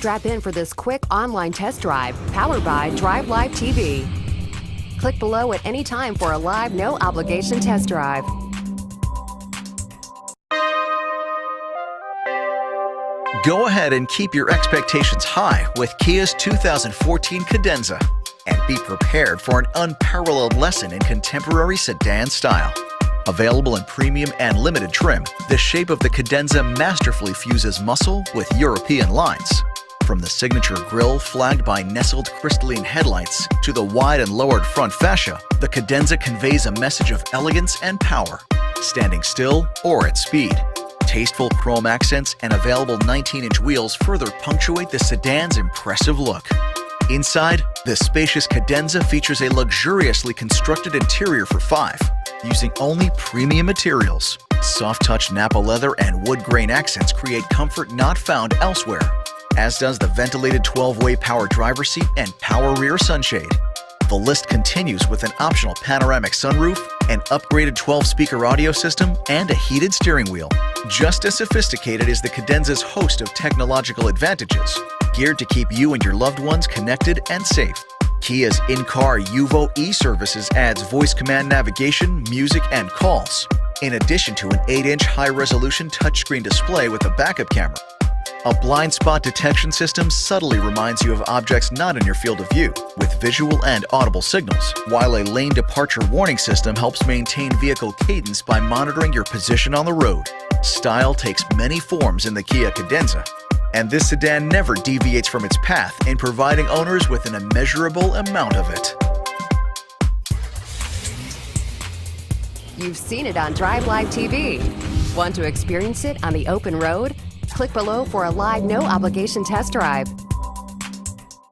Strap in for this quick online test drive powered by Drive Live TV. Click below at any time for a live, no-obligation test drive. Go ahead and keep your expectations high with Kia's 2014 Cadenza and be prepared for an unparalleled lesson in contemporary sedan style. Available in premium and limited trim, the shape of the Cadenza masterfully fuses muscle with European lines. From the signature grille flagged by nestled crystalline headlights to the wide and lowered front fascia, the Cadenza conveys a message of elegance and power, standing still or at speed. Tasteful chrome accents and available 19-inch wheels further punctuate the sedan's impressive look. Inside, the spacious Cadenza features a luxuriously constructed interior for 5, using only premium materials. Soft-touch Nappa leather and wood grain accents create comfort not found elsewhere, as does the ventilated 12-way power driver's seat and power rear sunshade. The list continues with an optional panoramic sunroof, an upgraded 12-speaker audio system, and a heated steering wheel. Just as sophisticated is the Cadenza's host of technological advantages, geared to keep you and your loved ones connected and safe. Kia's in-car Yuvo e-services adds voice command navigation, music, and calls, in addition to an 8-inch high-resolution touchscreen display with a backup camera. A blind spot detection system subtly reminds you of objects not in your field of view, with visual and audible signals, while a lane departure warning system helps maintain vehicle cadence by monitoring your position on the road. Style takes many forms in the Kia Cadenza, and this sedan never deviates from its path in providing owners with an immeasurable amount of it. You've seen it on Drive Live TV. Want to experience it on the open road? Click below for a live, no-obligation test drive.